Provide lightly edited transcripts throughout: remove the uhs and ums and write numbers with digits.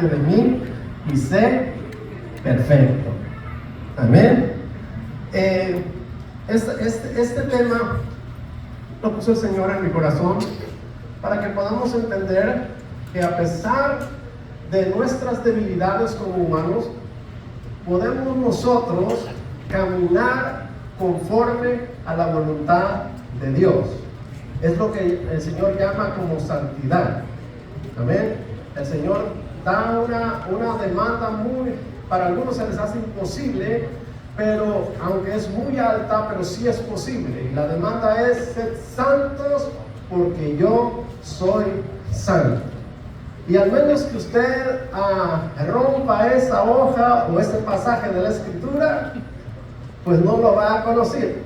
de mí y sé perfecto. Amén. Este tema lo puso el Señor en mi corazón para que podamos entender que a pesar de nuestras debilidades como humanos, podemos nosotros caminar conforme a la voluntad de Dios. Es lo que el Señor llama como santidad. Amén. El Señor da una demanda para algunos se les hace imposible, pero aunque es muy alta, pero sí es posible. Y la demanda es: sed santos porque yo soy santo. Y al menos que usted rompa esa hoja o ese pasaje de la Escritura, pues no lo va a conocer.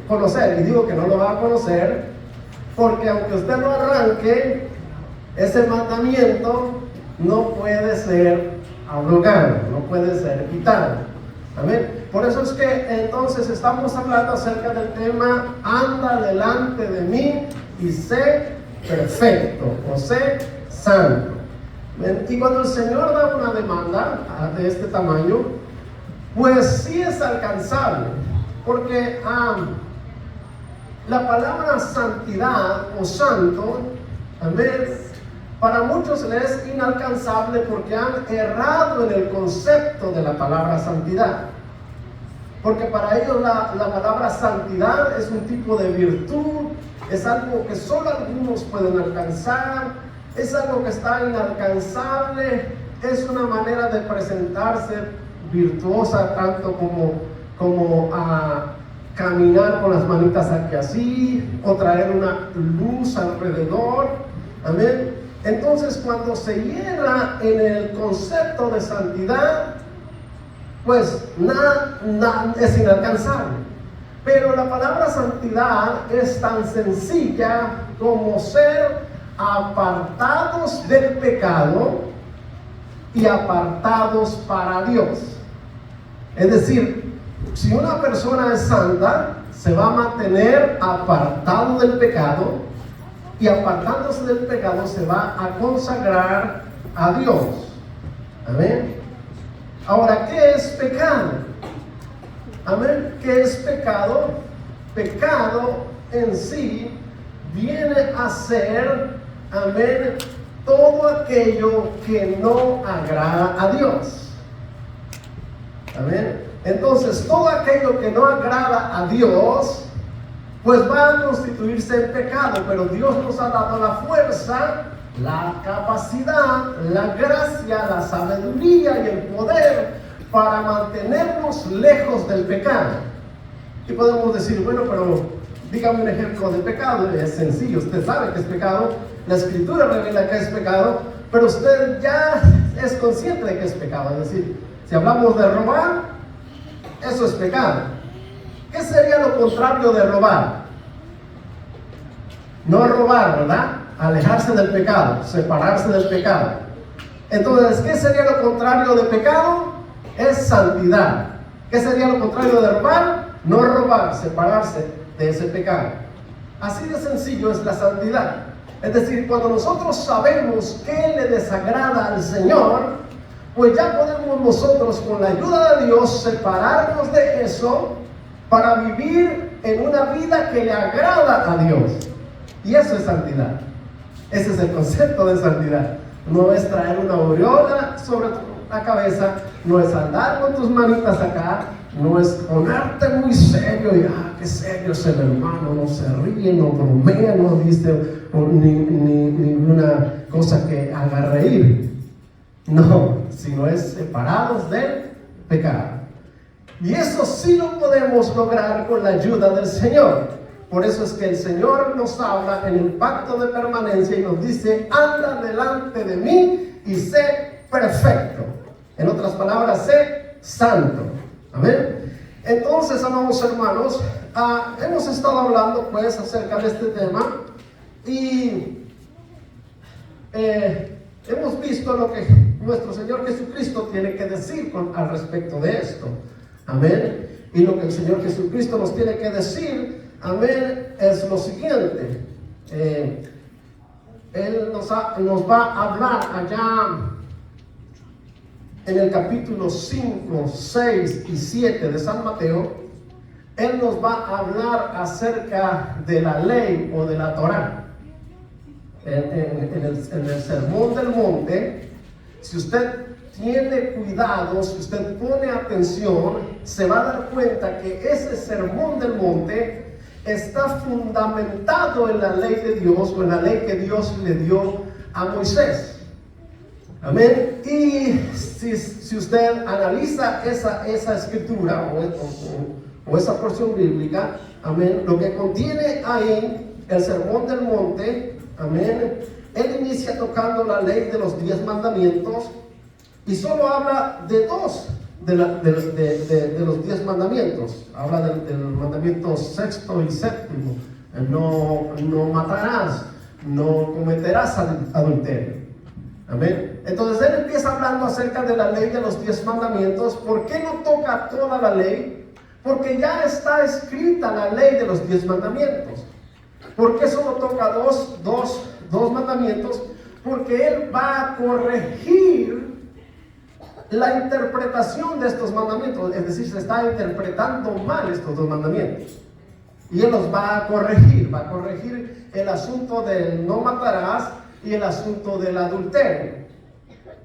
Y digo que no lo va a conocer porque aunque usted lo arranque, ese mandamiento no puede ser abrogado, no puede ser quitado. Amén. Por eso es que entonces estamos hablando acerca del tema: anda delante de mí y sé perfecto o sé santo. Y cuando el Señor da una demanda de este tamaño, pues sí es alcanzable, porque la palabra santidad o santo, amén, para muchos les es inalcanzable porque han errado en el concepto de la palabra santidad. Porque para ellos la palabra santidad es un tipo de virtud, es algo que solo algunos pueden alcanzar, es algo que está inalcanzable, es una manera de presentarse virtuosa, tanto como caminar con las manitas aquí así, o traer una luz alrededor. Amén. Entonces, cuando se hierra en el concepto de santidad, pues nada es inalcanzable. Pero la palabra santidad es tan sencilla como ser apartados del pecado y apartados para Dios. Es decir, si una persona es santa, se va a mantener apartado del pecado, y apartándose del pecado se va a consagrar a Dios. Amén. Ahora, ¿qué es pecado? Amén. ¿Qué es pecado? Pecado en sí viene a ser, amén, todo aquello que no agrada a Dios. Amén. Entonces, todo aquello que no agrada a Dios, pues va a constituirse en pecado. Pero Dios nos ha dado la fuerza, la capacidad, la gracia, la sabiduría y el poder para mantenernos lejos del pecado. Y podemos decir: bueno, pero dígame un ejemplo de pecado. Es sencillo, usted sabe que es pecado, la Escritura revela que es pecado, pero usted ya es consciente de que es pecado. Es decir, si hablamos de robar, eso es pecado. ¿Qué sería lo contrario de robar? No robar, ¿verdad? Alejarse del pecado, separarse del pecado. Entonces, ¿qué sería lo contrario de pecado? Es santidad. ¿Qué sería lo contrario de robar? No robar, separarse de ese pecado. Así de sencillo es la santidad. Es decir, cuando nosotros sabemos qué le desagrada al Señor, pues ya podemos nosotros, con la ayuda de Dios, separarnos de eso para vivir en una vida que le agrada a Dios. Y eso es santidad. Ese es el concepto de santidad. No es traer una aureola sobre la cabeza, no es andar con tus manitas acá, no es ponerte muy serio y qué serio es el hermano, no se ríe, no bromea, no dice ninguna cosa que haga reír. No, sino es separados del pecado. Y eso sí lo podemos lograr con la ayuda del Señor. Por eso es que el Señor nos habla en el pacto de permanencia y nos dice: anda delante de mí y sé perfecto. En otras palabras, sé santo. Amén. Entonces, amados hermanos, hemos estado hablando pues acerca de este tema y hemos visto lo que nuestro Señor Jesucristo tiene que decir al respecto de esto. Amén. Y lo que el Señor Jesucristo nos tiene que decir, amén, es lo siguiente. Él nos va a hablar allá en el capítulo 5, 6 y 7 de San Mateo, Él nos va a hablar acerca de la ley o de la Torá. En el Sermón del Monte, si usted tiene cuidado, si usted pone atención, se va a dar cuenta que ese Sermón del Monte está fundamentado en la ley de Dios o en la ley que Dios le dio a Moisés. Amén. Y si usted analiza esa escritura o esa porción bíblica, amén, lo que contiene ahí el Sermón del Monte, amén, él inicia tocando la ley de los 10 mandamientos y solo habla de dos de los 10 mandamientos. Habla del mandamiento sexto y séptimo: no matarás, no cometerás adulterio. Amén. Entonces él empieza hablando acerca de la ley de los 10 mandamientos. ¿Por qué no toca toda la ley? Porque ya está escrita la ley de los 10 mandamientos. ¿Por qué solo toca dos mandamientos? Porque él va a corregir la interpretación de estos mandamientos. Es decir, se está interpretando mal estos 2 mandamientos. Y él los va a corregir el asunto del no matarás y el asunto del adulterio.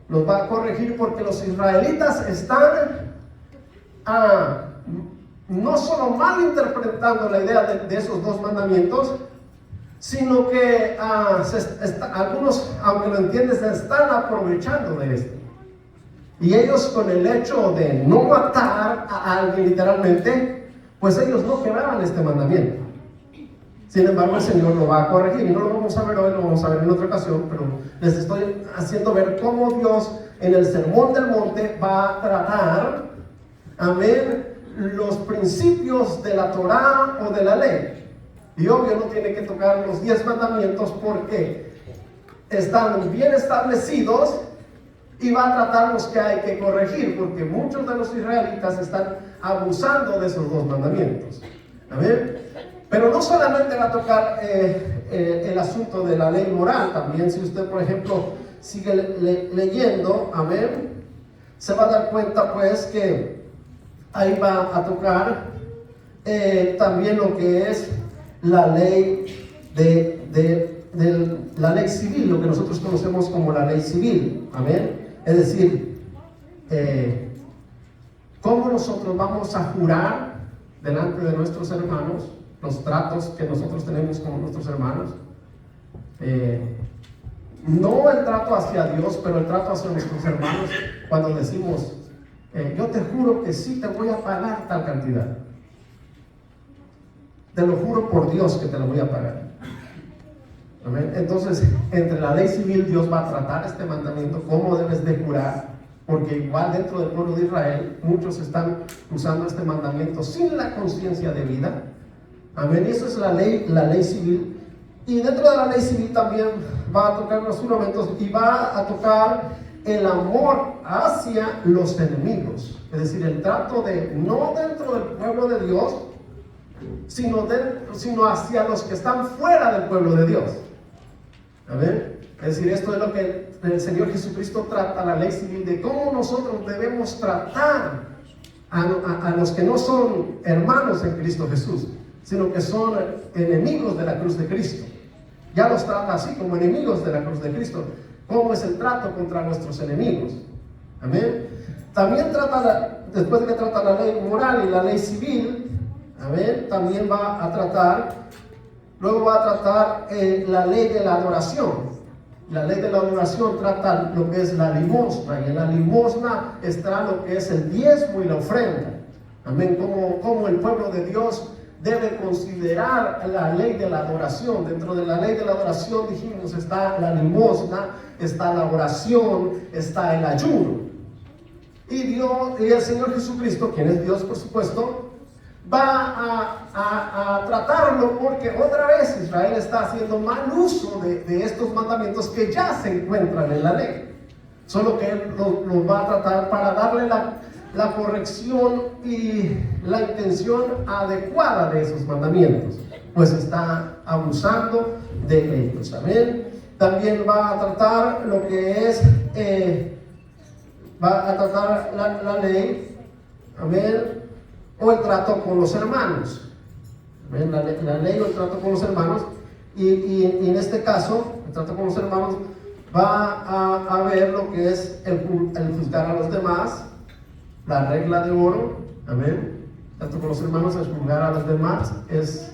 Los va a corregir porque los israelitas están no solo mal interpretando la idea de esos 2 mandamientos, sino que algunos, aunque lo entiendes, se están aprovechando de esto. Y ellos, con el hecho de no matar a alguien literalmente, pues ellos no quebraban este mandamiento. Sin embargo, el Señor lo va a corregir, y no lo vamos a ver hoy, lo vamos a ver en otra ocasión, pero les estoy haciendo ver cómo Dios en el Sermón del Monte va a tratar, amén, los principios de la Torá o de la ley. Y obvio no tiene que tocar los 10 mandamientos porque están bien establecidos, y va a tratar los que hay que corregir, porque muchos de los israelitas están abusando de esos 2 mandamientos. Amén. Pero no solamente va a tocar el asunto de la ley moral, también si usted, por ejemplo, sigue leyendo, amén, se va a dar cuenta pues que ahí va a tocar también lo que es la ley la ley civil, lo que nosotros conocemos como la ley civil, amén. Es decir, cómo nosotros vamos a jurar delante de nuestros hermanos, los tratos que nosotros tenemos con nuestros hermanos, no el trato hacia Dios, pero el trato hacia nuestros hermanos, cuando decimos, yo te juro que sí te voy a pagar tal cantidad, te lo juro por Dios que te lo voy a pagar. Amén. Entonces, entre la ley civil, Dios va a tratar este mandamiento, cómo debes de jurar, porque igual dentro del pueblo de Israel, muchos están usando este mandamiento sin la conciencia de vida. Amén. Y eso es la ley civil. Y dentro de la ley civil también va a tocar los fundamentos y va a tocar el amor hacia los enemigos. Es decir, el trato no dentro del pueblo de Dios, sino hacia los que están fuera del pueblo de Dios. Amén. Es decir, esto es lo que el Señor Jesucristo trata, la ley civil, de cómo nosotros debemos tratar a los que no son hermanos en Cristo Jesús, sino que son enemigos de la cruz de Cristo. Ya los trata así, como enemigos de la cruz de Cristo. ¿Cómo es el trato contra nuestros enemigos? Amén. También después de que trata la ley moral y la ley civil, amén, también va a tratar la ley de la adoración. La ley de la adoración trata lo que es la limosna, y en la limosna está lo que es el diezmo y la ofrenda. Amén. Como el pueblo de Dios debe considerar la ley de la adoración. Dentro de la ley de la adoración, dijimos, está la limosna, está la oración, está el ayuno. Y el Señor Jesucristo, quien es Dios por supuesto, va a tratarlo, porque otra vez Israel está haciendo mal uso de estos mandamientos que ya se encuentran en la ley. Solo que Él los va a tratar para darle la corrección y la intención adecuada de esos mandamientos, pues está abusando de ellos. Amén. También va a tratar lo que es va a tratar la ley, amén, o el trato con los hermanos. Amén, la ley o el trato con los hermanos. Y en este caso, el trato con los hermanos va a ver lo que es el juzgar a los demás, la regla de oro, amén. Tanto con los hermanos es juzgar a los demás, es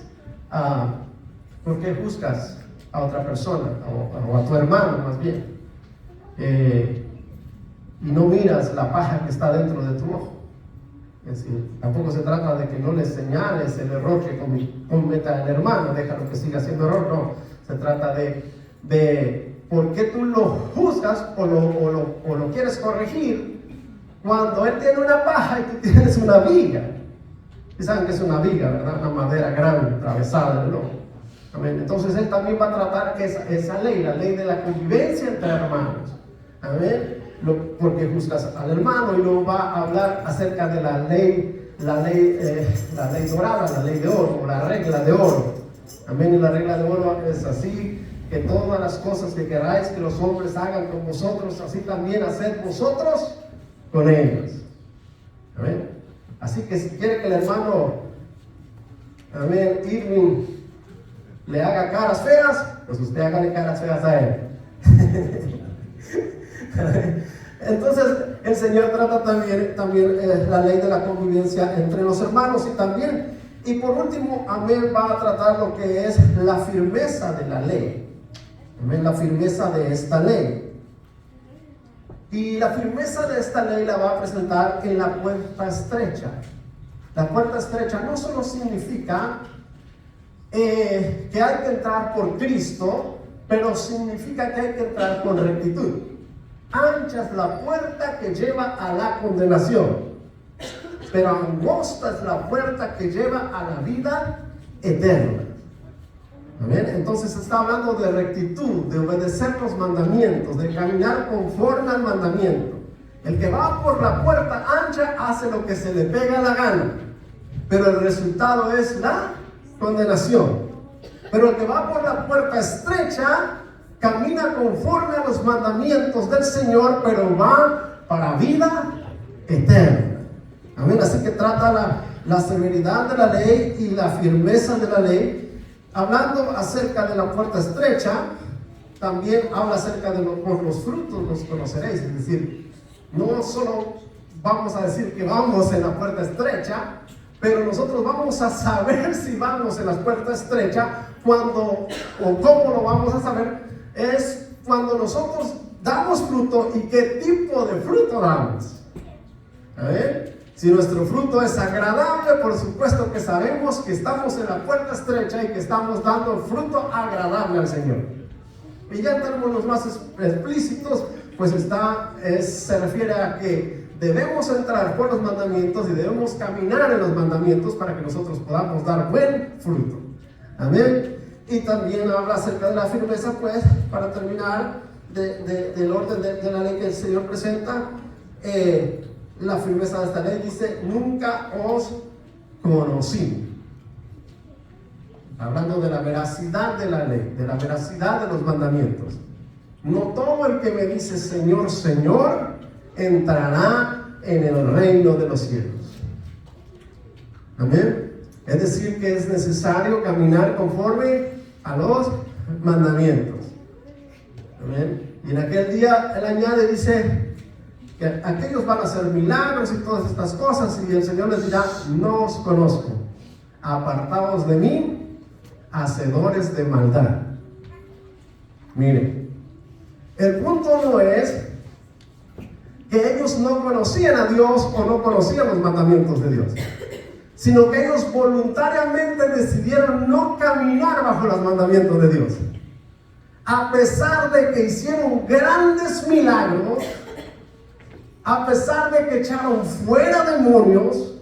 ¿por qué juzgas a otra persona o a tu hermano más bien? Y no miras la paja que está dentro de tu ojo. Es decir, tampoco se trata de que no le señales el error que cometa el hermano, déjalo que siga haciendo error, no. Se trata de por qué tú lo juzgas o lo quieres corregir cuando él tiene una paja y tú tienes una viga. Y saben que es una viga, ¿verdad? Una madera grande, atravesada en el ojo. Amén. Entonces él también va a tratar esa ley, la ley de la convivencia entre hermanos. Amén. Porque juzgas al hermano, y luego va a hablar acerca de la ley dorada, la ley de oro, o la regla de oro. Amén. Y la regla de oro es así, que todas las cosas que queráis que los hombres hagan con vosotros, así también haced vosotros con ellos. Amén. Así que si quiere que el hermano, amén, Irving, le haga caras feas, pues usted hágale caras feas a él. Entonces el Señor trata también la ley de la convivencia entre los hermanos, y por último, amén, va a tratar lo que es la firmeza de la ley. Amén, la firmeza de esta ley. Y la firmeza de esta ley la va a presentar en la puerta estrecha. La puerta estrecha no solo significa que hay que entrar por Cristo, pero significa que hay que entrar con rectitud. Ancha es la puerta que lleva a la condenación, pero angosta es la puerta que lleva a la vida eterna. Amén. Entonces está hablando de rectitud, de obedecer los mandamientos, de caminar conforme al mandamiento. El que va por la puerta ancha hace lo que se le pega la gana, pero el resultado es la condenación. Pero el que va por la puerta estrecha camina conforme a los mandamientos del Señor, pero va para vida eterna. Amén. Así que trata la severidad de la ley y la firmeza de la ley. Hablando acerca de la puerta estrecha, también habla acerca de por los frutos los conoceréis. Es decir, no solo vamos a decir que vamos en la puerta estrecha, pero nosotros vamos a saber si vamos en la puerta estrecha cuando, o cómo lo vamos a saber, es cuando nosotros damos fruto y qué tipo de fruto damos. ¿Amén? Si nuestro fruto es agradable, por supuesto que sabemos que estamos en la puerta estrecha y que estamos dando fruto agradable al Señor. Y ya en términos más explícitos, pues se refiere a que debemos entrar por los mandamientos y debemos caminar en los mandamientos para que nosotros podamos dar buen fruto. Amén. Y también habla acerca de la firmeza, pues, para terminar, del orden de la ley que el Señor presenta. La firmeza de esta ley dice: nunca os conocí. Hablando de la veracidad de la ley, de la veracidad de los mandamientos. No todo el que me dice Señor, Señor, entrará en el reino de los cielos. Amén. Es decir, que es necesario caminar conforme a los mandamientos. Amén. Y en aquel día él añade, dice que aquellos van a hacer milagros y todas estas cosas, y el Señor les dirá: no os conozco, apartaos de mí, hacedores de maldad. Miren, el punto no es que ellos no conocían a Dios o no conocían los mandamientos de Dios, sino que ellos voluntariamente decidieron no caminar bajo los mandamientos de Dios. A pesar de que hicieron grandes milagros, a pesar de que echaron fuera demonios,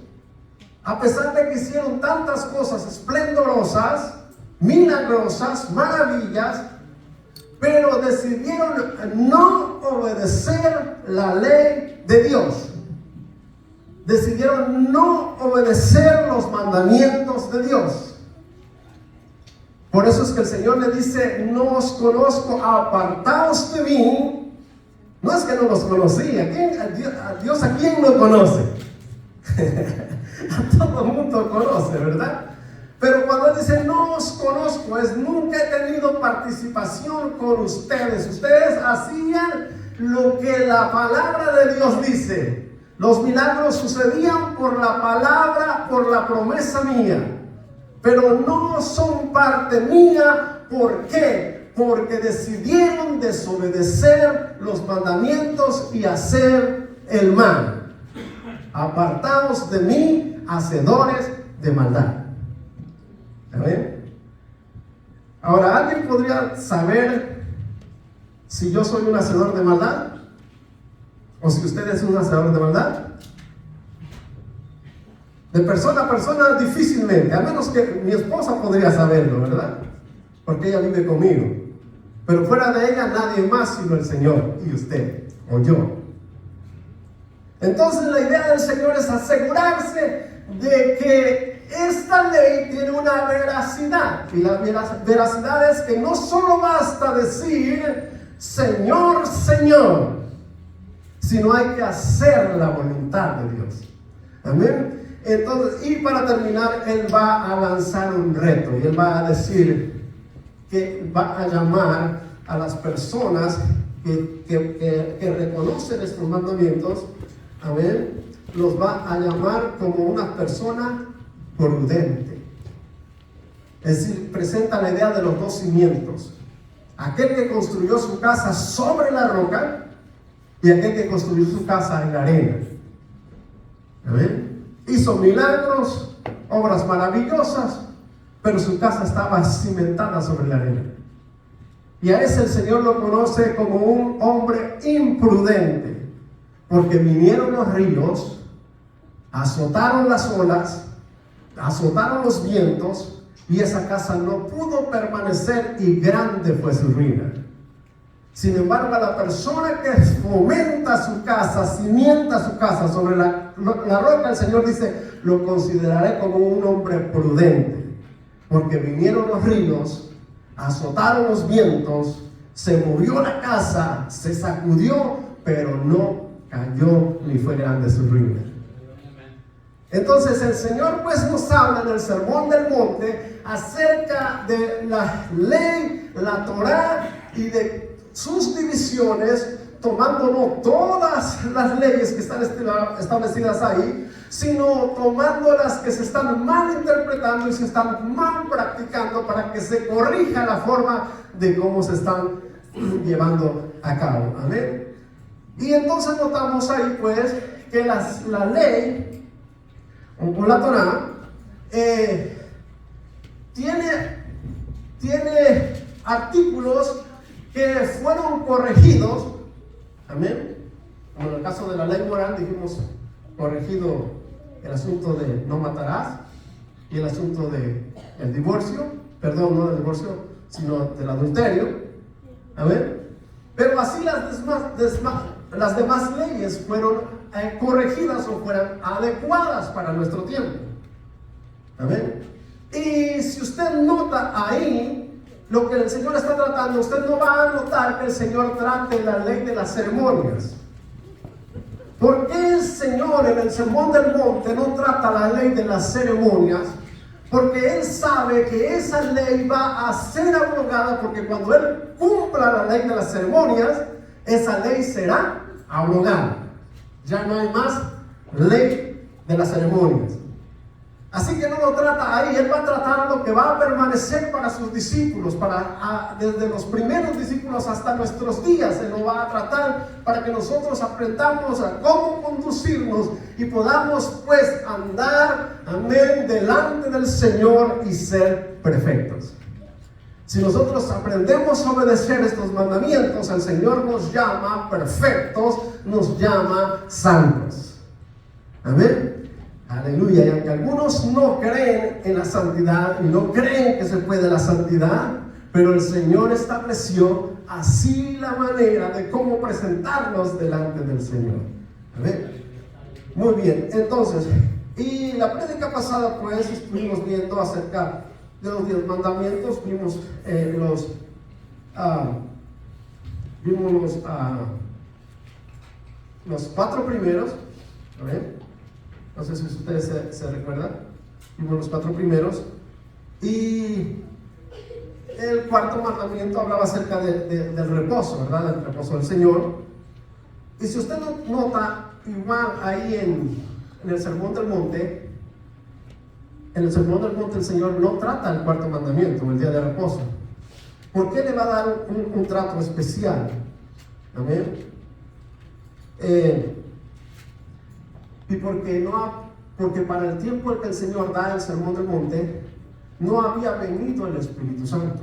a pesar de que hicieron tantas cosas esplendorosas, milagrosas, maravillas, pero decidieron no obedecer la ley de Dios. Decidieron no obedecer los mandamientos de Dios. Por eso es que el Señor le dice: no os conozco, apartaos de mí, No es que no los conocía. A Dios a quién no conoce? A todo el mundo conoce, ¿verdad? Pero cuando Él dice no os conozco, es nunca he tenido participación con ustedes. Ustedes hacían lo que la palabra de Dios dice. Los milagros sucedían por la palabra, por la promesa mía. Pero no son parte mía. ¿Por qué? Porque decidieron desobedecer los mandamientos y hacer el mal. Apartaos de mí, hacedores de maldad. ¿Amén? Ahora, ¿alguien podría saber si yo soy un hacedor de maldad? ¿O si usted es un hacedor de maldad? De persona a persona difícilmente, a menos que mi esposa podría saberlo, ¿verdad? Porque ella vive conmigo. Pero fuera de ella nadie más sino el Señor y usted o yo. Entonces la idea del Señor es asegurarse de que esta ley tiene una veracidad. Y la veracidad es que no solo basta decir Señor, Señor, sino hay que hacer la voluntad de Dios. Amén. Entonces, y para terminar, Él va a lanzar un reto y Él va a decir que va a llamar a las personas que reconocen estos mandamientos, amén, los va a llamar como una persona prudente. Es decir, presenta la idea de los dos cimientos: aquel que construyó su casa sobre la roca y aquel que construyó su casa en la arena. Amén. Hizo milagros, obras maravillosas, pero su casa estaba cimentada sobre la arena. Y a ese el Señor lo conoce como un hombre imprudente, porque vinieron los ríos, azotaron las olas, azotaron los vientos, y esa casa no pudo permanecer, y grande fue su ruina. Sin embargo, a la persona que fomenta su casa, cimienta su casa sobre la roca, el Señor dice, lo consideraré como un hombre prudente, porque vinieron los ríos, azotaron los vientos, se movió la casa, se sacudió, pero no cayó ni fue grande su ruina. Entonces el Señor pues nos habla en el Sermón del Monte acerca de la ley, la Torá y de sus divisiones, tomando no todas las leyes que están establecidas ahí, sino tomando las que se están mal interpretando y se están mal practicando, para que se corrija la forma de cómo se están llevando a cabo. Amén. Y entonces notamos ahí pues que la ley o la Torá tiene artículos que fueron corregidos. Amén. Como en el caso de la ley moral, dijimos corregido el asunto de no matarás y el asunto de el divorcio, perdón, no del divorcio, sino del adulterio. Amén. Pero así las demás leyes fueron corregidas o fueron adecuadas para nuestro tiempo. Amén. Y si usted nota ahí lo que el Señor está tratando, usted no va a notar que el Señor trate la ley de las ceremonias. ¿Por qué el Señor en el Sermón del Monte no trata la ley de las ceremonias? Porque Él sabe que esa ley va a ser abrogada, porque cuando Él cumpla la ley de las ceremonias, esa ley será abrogada. Ya no hay más ley de las ceremonias. Así que no lo trata ahí. Él va a tratar lo que va a permanecer para sus discípulos, desde los primeros discípulos hasta nuestros días. Él lo va a tratar para que nosotros aprendamos a cómo conducirnos y podamos pues andar, amén, delante del Señor y ser perfectos. Si nosotros aprendemos a obedecer estos mandamientos, el Señor nos llama perfectos, nos llama santos. Amén. Aleluya. Y aunque algunos no creen en la santidad y no creen que se puede la santidad, pero el Señor estableció así la manera de cómo presentarnos delante del Señor. Amén. Muy bien. Entonces, y la prédica pasada pues estuvimos viendo acerca de los 10 mandamientos. Vimos los 4 primeros, ¿amén? No sé si ustedes se recuerdan. Vimos los 4 primeros. Y el cuarto mandamiento hablaba acerca del reposo, ¿verdad? Del reposo del Señor. Y si usted nota, igual ahí en el Sermón del Monte, en el Sermón del Monte el Señor no trata el cuarto mandamiento, el día de reposo. ¿Por qué le va a dar un trato especial? Amén. Y porque para el tiempo en que el Señor da el Sermón del Monte, no había venido el Espíritu Santo.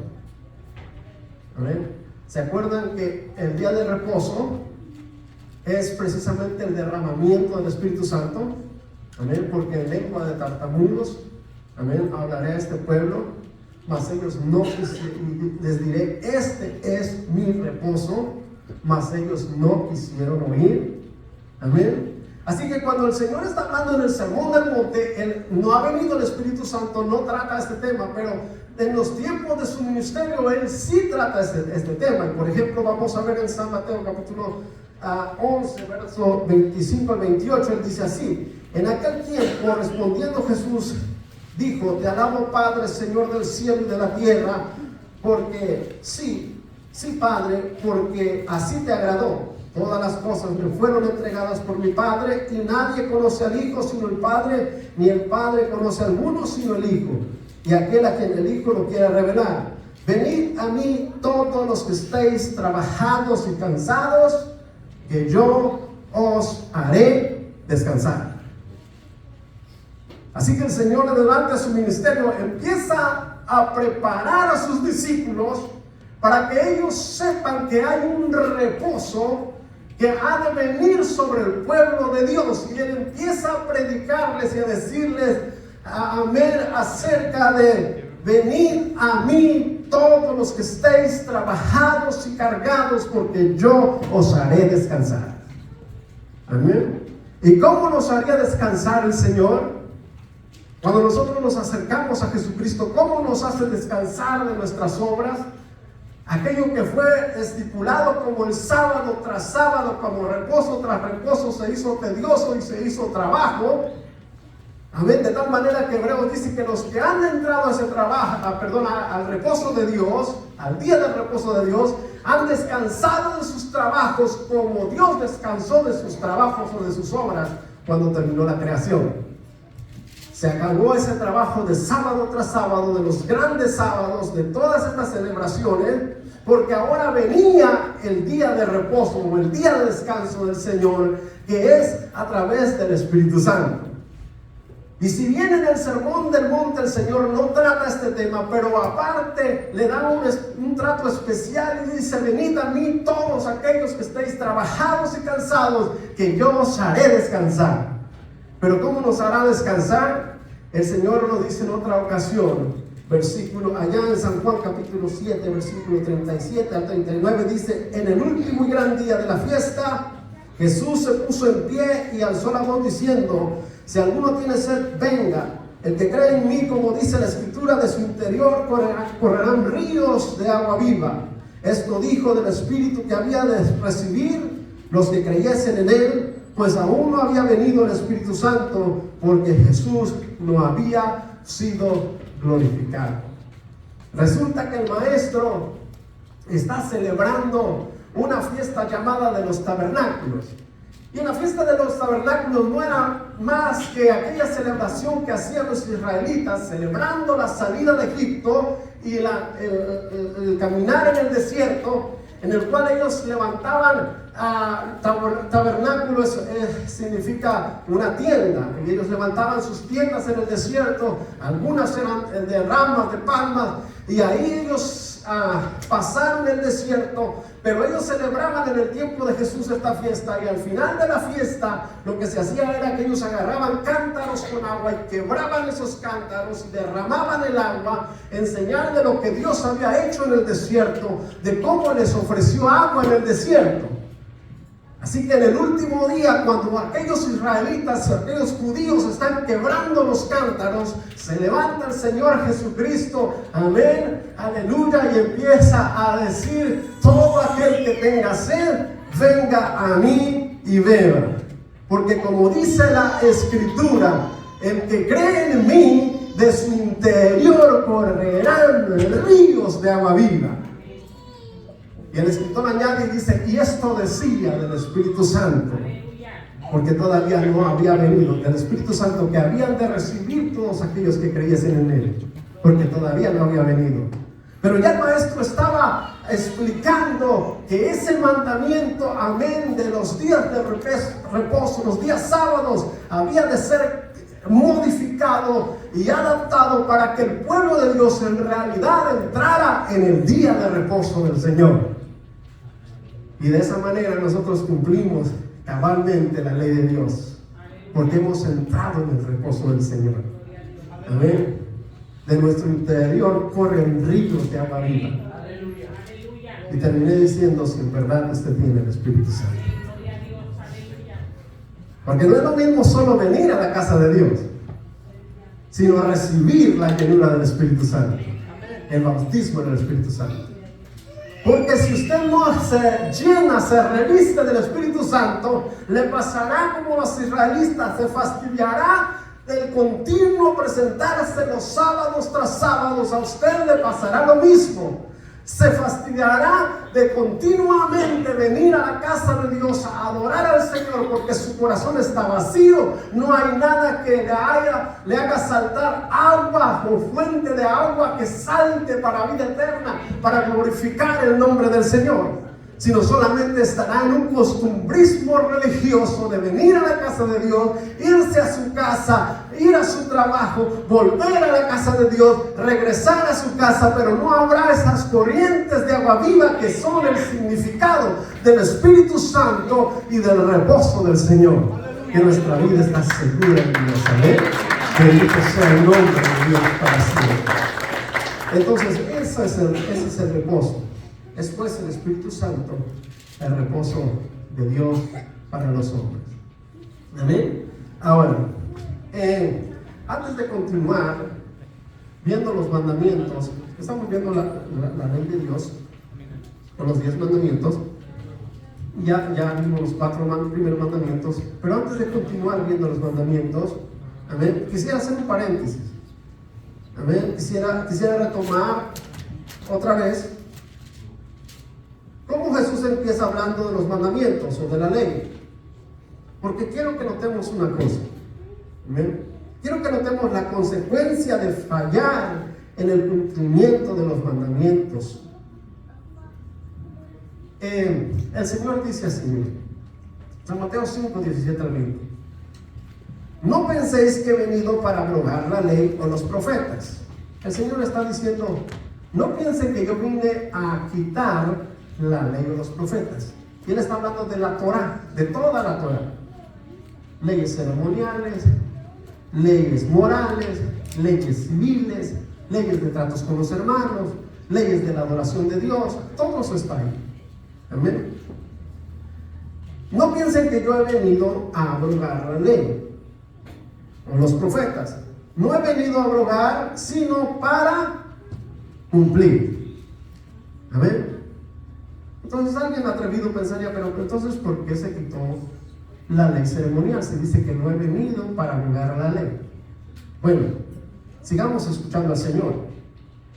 Amén. ¿Se acuerdan que el día de reposo es precisamente el derramamiento del Espíritu Santo? Amén. Porque en lengua de tartamudos, amén, hablaré a este pueblo, mas ellos no les diré, este es mi reposo, mas ellos no quisieron oír. Amén. Así que cuando el Señor está hablando en el Sermón del Monte, no ha venido el Espíritu Santo, no trata este tema, pero en los tiempos de su ministerio, Él sí trata este tema. Por ejemplo, vamos a ver en San Mateo capítulo 11, verso 25 al 28, Él dice así: en aquel tiempo, respondiendo Jesús, dijo: te alabo, Padre, Señor del cielo y de la tierra, porque sí, Padre, porque así te agradó. Todas las cosas me fueron entregadas por mi Padre, y nadie conoce al Hijo sino el Padre, ni el Padre conoce a alguno sino el Hijo, y aquel a quien el Hijo lo quiere revelar. Venid a mí todos los que estéis trabajados y cansados, que yo os haré descansar. Así que el Señor, delante de su ministerio, empieza a preparar a sus discípulos para que ellos sepan que hay un reposo que ha de venir sobre el pueblo de Dios. Y Él empieza a predicarles y a decirles, amén, acerca de: venid a mí todos los que estéis trabajados y cargados, porque yo os haré descansar. Amén. ¿Y cómo nos haría descansar el Señor? Cuando nosotros nos acercamos a Jesucristo, ¿cómo nos hace descansar de nuestras obras? Aquello que fue estipulado como el sábado tras sábado, como reposo tras reposo, se hizo tedioso y se hizo trabajo. Amén. De tal manera que Hebreos dice que los que han entrado a ese trabajo, al reposo de Dios, al día del reposo de Dios, han descansado de sus trabajos como Dios descansó de sus trabajos o de sus obras cuando terminó la creación. Se acabó ese trabajo de sábado tras sábado, de los grandes sábados, de todas estas celebraciones, porque ahora venía el día de reposo o el día de descanso del Señor, que es a través del Espíritu Santo. Y si bien en el Sermón del Monte el Señor no trata este tema, pero aparte le da un trato especial y dice: venid a mí todos aquellos que estéis trabajados y cansados, que yo os haré descansar. Pero ¿cómo nos hará descansar? El Señor lo dice en otra ocasión, allá en San Juan capítulo 7, versículo 37 al 39, dice: en el último y gran día de la fiesta, Jesús se puso en pie y alzó la voz diciendo: si alguno tiene sed, venga. El que cree en mí, como dice la Escritura, de su interior correrán ríos de agua viva. Esto dijo del Espíritu que había de recibir los que creyesen en Él, pues aún no había venido el Espíritu Santo, porque Jesús no había sido glorificado. Resulta que el maestro está celebrando una fiesta llamada de los tabernáculos. Y la fiesta de los tabernáculos no era más que aquella celebración que hacían los israelitas, celebrando la salida de Egipto y el caminar en el desierto, en el cual ellos levantaban tabernáculo. Significa una tienda, y ellos levantaban sus tiendas en el desierto. Algunas eran de ramas, de palmas, y ahí ellos pasaron el desierto, pero ellos celebraban en el tiempo de Jesús esta fiesta. Y al final de la fiesta lo que se hacía era que ellos agarraban cántaros con agua y quebraban esos cántaros y derramaban el agua en señal de lo que Dios había hecho en el desierto, de cómo les ofreció agua en el desierto. Así que en el último día, cuando aquellos israelitas, aquellos judíos están quebrando los cántaros, se levanta el Señor Jesucristo, amén, aleluya, y empieza a decir: todo aquel que tenga sed, venga a mí y beba. Porque como dice la Escritura, el que cree en mí, de su interior correrán ríos de agua viva. Y el escritor añade y dice, y esto decía del Espíritu Santo, porque todavía no había venido, del Espíritu Santo que habían de recibir todos aquellos que creyesen en él, porque todavía no había venido. Pero ya el maestro estaba explicando que ese mandamiento, amén, de los días de reposo, los días sábados, había de ser modificado y adaptado para que el pueblo de Dios en realidad entrara en el día de reposo del Señor. Y de esa manera nosotros cumplimos cabalmente la ley de Dios, porque hemos entrado en el reposo del Señor. Amén. De nuestro interior corren ríos de agua viva. Y terminé diciendo, si en verdad usted tiene el Espíritu Santo. Porque no es lo mismo solo venir a la casa de Dios, sino recibir la llenura del Espíritu Santo, el bautismo del Espíritu Santo. Porque si usted no se llena, se reviste del Espíritu Santo, le pasará como los israelitas, se fastidiará del continuo presentarse los sábados tras sábados. A usted le pasará lo mismo. Se fastidiará de continuamente venir a la casa de Dios a adorar al Señor, porque su corazón está vacío. No hay nada que le haga saltar agua o fuente de agua que salte para vida eterna, para glorificar el nombre del Señor. Sino solamente estará en un costumbrismo religioso de venir a la casa de Dios, irse a su casa, ir a su trabajo, volver a la casa de Dios, regresar a su casa, pero no habrá esas corrientes de agua viva que son el significado del Espíritu Santo y del reposo del Señor. Que nuestra vida está segura en Dios. Amén. Bendito sea el nombre de Dios para siempre. Entonces, ese es el reposo. Es pues el Espíritu Santo, el reposo de Dios para los hombres. Amén. Ahora, antes de continuar viendo los mandamientos, estamos viendo la ley de Dios, con los 10 mandamientos. Ya vimos los 4 primeros mandamientos, pero antes de continuar viendo los mandamientos, amén, quisiera hacer un paréntesis. Amén. Quisiera retomar otra vez cómo Jesús empieza hablando de los mandamientos o de la ley. Porque quiero que notemos una cosa. ¿Amén? Quiero que notemos la consecuencia de fallar en el cumplimiento de los mandamientos. El Señor dice así, San Mateo 5, 17 al 20. No penséis que he venido para abrogar la ley o los profetas. El Señor está diciendo, no piensen que yo vine a quitar la ley de los profetas. Y él está hablando de la Torah, de toda la Torah. Leyes ceremoniales, leyes morales, leyes civiles, leyes de tratos con los hermanos, leyes de la adoración de Dios. Todo eso está ahí. Amén. No piensen que yo he venido a abrogar la ley o los profetas. No he venido a abrogar, sino para cumplir. Amén. Entonces alguien atrevido pensaría, pero entonces ¿por qué se quitó la ley ceremonial? Se dice que no he venido para abrogar la ley. Bueno, sigamos escuchando al Señor.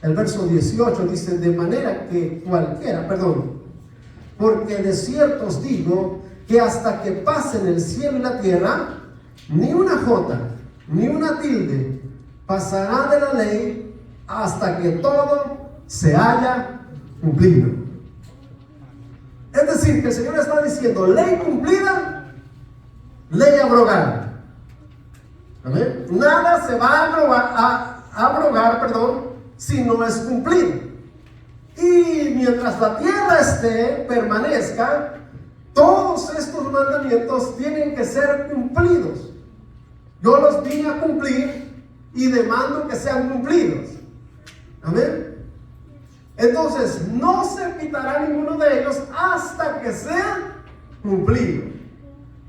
El verso 18 dice, de manera que porque de cierto os digo que hasta que pasen el cielo y la tierra, ni una jota, ni una tilde pasará de la ley hasta que todo se haya cumplido. Es decir, que el Señor está diciendo, ley cumplida, ley abrogada. ¿Amén? Nada se va a abrogar, si no es cumplido. Y mientras la tierra permanezca, todos estos mandamientos tienen que ser cumplidos. Yo los vine a cumplir y demando que sean cumplidos. Amén. Entonces, no se quitará ninguno de ellos hasta que sea cumplido.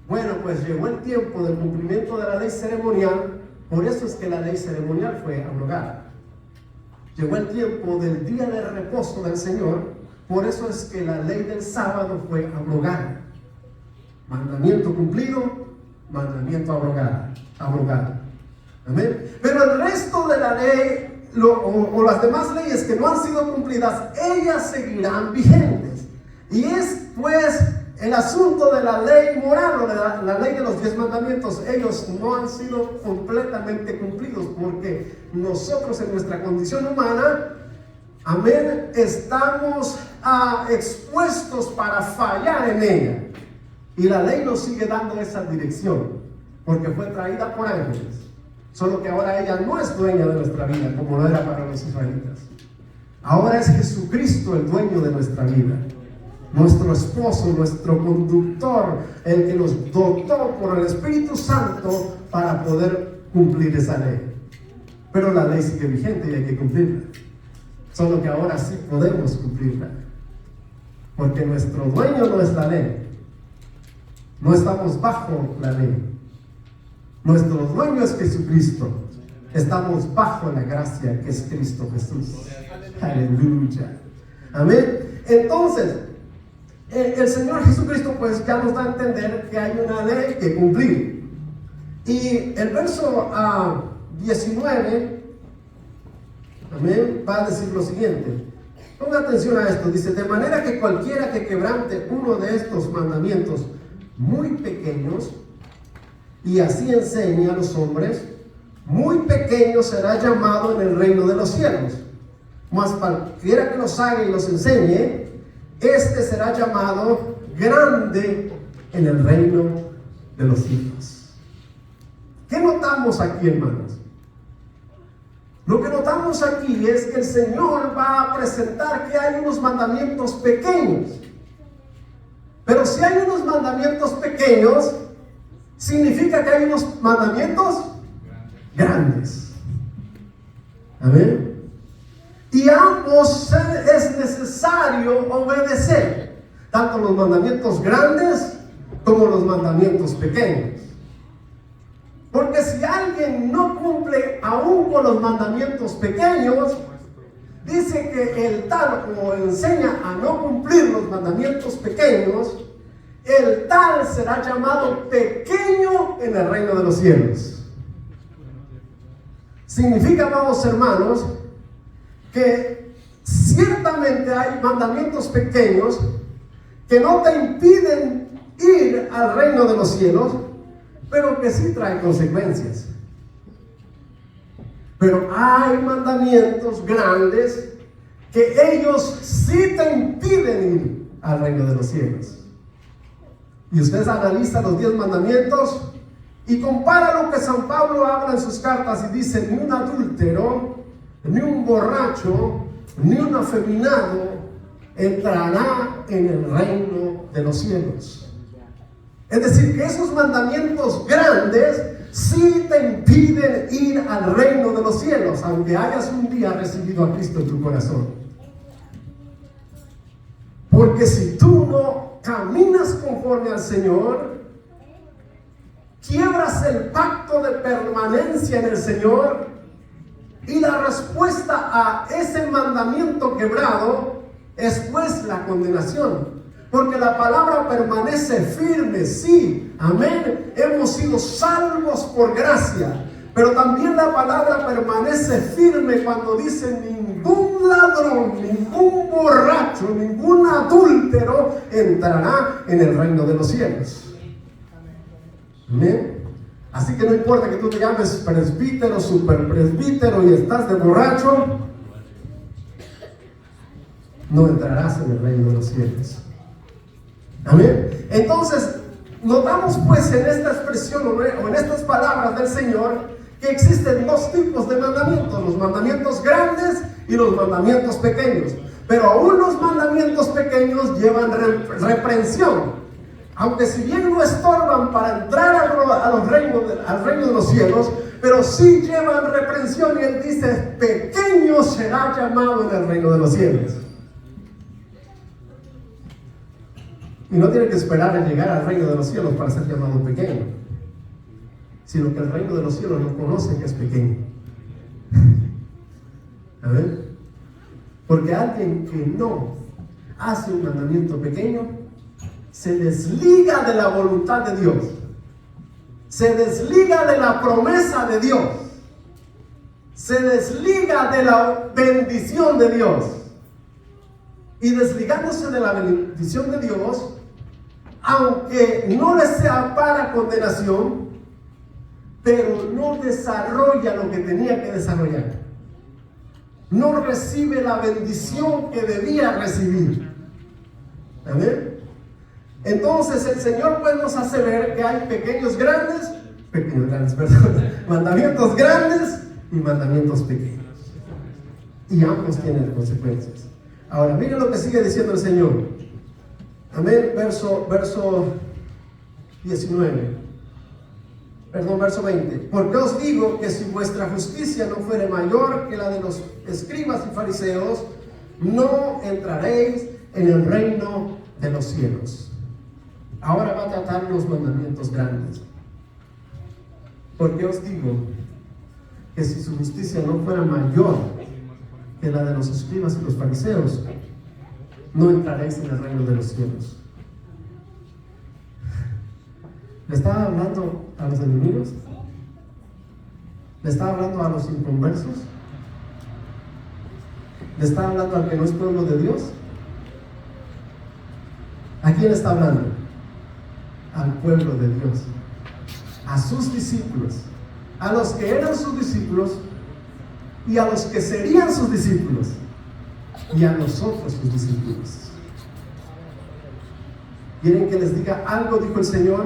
Bueno, pues llegó el tiempo del cumplimiento de la ley ceremonial. Por eso es que la ley ceremonial fue abrogada. Llegó el tiempo del día de reposo del Señor. Por eso es que la ley del sábado fue abrogada. Mandamiento cumplido, mandamiento abrogado. Amén. Pero el resto de la ley o las demás leyes que no han sido cumplidas, ellas seguirán vigentes. Y es pues el asunto de la ley moral o de la ley de los 10 mandamientos. Ellos no han sido completamente cumplidos porque nosotros en nuestra condición humana, amén, estamos expuestos para fallar en ella. Y la ley nos sigue dando esa dirección porque fue traída por ángeles. Solo que ahora ella no es dueña de nuestra vida como lo era para los israelitas. Ahora es Jesucristo el dueño de nuestra vida, nuestro esposo, nuestro conductor, el que nos dotó por el Espíritu Santo para poder cumplir esa ley. Pero la ley sigue vigente y hay que cumplirla. Solo que ahora sí podemos cumplirla, porque nuestro dueño no es la ley. No estamos bajo la ley. Nuestro dueño es Jesucristo. Estamos bajo la gracia que es Cristo Jesús. Aleluya. Amén. Entonces, el Señor Jesucristo pues ya nos da a entender que hay una ley que cumplir. Y el verso 19, amén, va a decir lo siguiente. Ponga atención a esto. Dice: de manera que cualquiera que quebrante uno de estos mandamientos muy pequeños y así enseñe a los hombres, muy pequeño será llamado en el reino de los cielos. Mas cualquiera que los haga y los enseñe, este será llamado grande en el reino de los cielos. ¿Qué notamos aquí, hermanos? Lo que notamos aquí es que el Señor va a presentar que hay unos mandamientos pequeños. Pero si hay unos mandamientos pequeños, significa que hay unos mandamientos grandes. Amén. Y ambos es necesario obedecer, tanto los mandamientos grandes como los mandamientos pequeños. Porque si alguien no cumple aún con los mandamientos pequeños, dice que el tal o enseña a no cumplir los mandamientos pequeños, el tal será llamado pequeño en el reino de los cielos. Significa, amados hermanos, que ciertamente hay mandamientos pequeños que no te impiden ir al reino de los cielos, pero que sí traen consecuencias. Pero hay mandamientos grandes que ellos sí te impiden ir al reino de los cielos. Y usted analiza los 10 mandamientos y compara lo que San Pablo habla en sus cartas y dice: ni un adúltero, ni un borracho, ni un afeminado entrará en el reino de los cielos. Es decir, que esos mandamientos grandes sí te impiden ir al reino de los cielos, aunque hayas un día recibido a Cristo en tu corazón. Porque si tú no caminas conforme al Señor, quiebras el pacto de permanencia en el Señor, y la respuesta a ese mandamiento quebrado es pues la condenación. Porque la palabra permanece firme, sí, amén. Hemos sido salvos por gracia, pero también la palabra permanece firme cuando dice: ningún ladrón, ningún borracho, ningún adúltero entrará en el reino de los cielos. Amén. Así que no importa que tú te llames presbítero, superpresbítero y estás de borracho, no entrarás en el reino de los cielos. Amén. Entonces, notamos pues en esta expresión o en estas palabras del Señor que existen dos tipos de mandamientos: los mandamientos grandes y los mandamientos pequeños. Pero aún los mandamientos pequeños llevan reprensión. Aunque si bien no estorban para entrar al reino de los cielos, pero sí llevan reprensión, y Él dice: pequeño será llamado en el reino de los cielos. Y no tiene que esperar a llegar al reino de los cielos para ser llamado pequeño, sino que el reino de los cielos no conoce que es pequeño. ¿A ver? Porque alguien que no hace un mandamiento pequeño se desliga de la voluntad de Dios, se desliga de la promesa de Dios, se desliga de la bendición de Dios. Y desligándose de la bendición de Dios, aunque no le sea para condenación, pero no desarrolla lo que tenía que desarrollar. No recibe la bendición que debía recibir. ¿Amén? Entonces el Señor pues nos hace ver que hay mandamientos grandes y mandamientos pequeños. Y ambos tienen consecuencias. Ahora, miren lo que sigue diciendo el Señor. Amén, verso 20. Porque os digo que si vuestra justicia no fuere mayor que la de los escribas y fariseos, no entraréis en el reino de los cielos. Ahora va a tratar los mandamientos grandes. Porque os digo que si su justicia no fuera mayor que la de los escribas y los fariseos, no entraréis en el reino de los cielos. ¿Le estaba hablando a los enemigos? ¿Le estaba hablando a los inconversos? ¿Le estaba hablando al que no es pueblo de Dios? ¿A quién está hablando? Al pueblo de Dios, a sus discípulos, a los que eran sus discípulos y a los que serían sus discípulos y a nosotros sus discípulos. ¿Quieren que les diga algo? Dijo el Señor,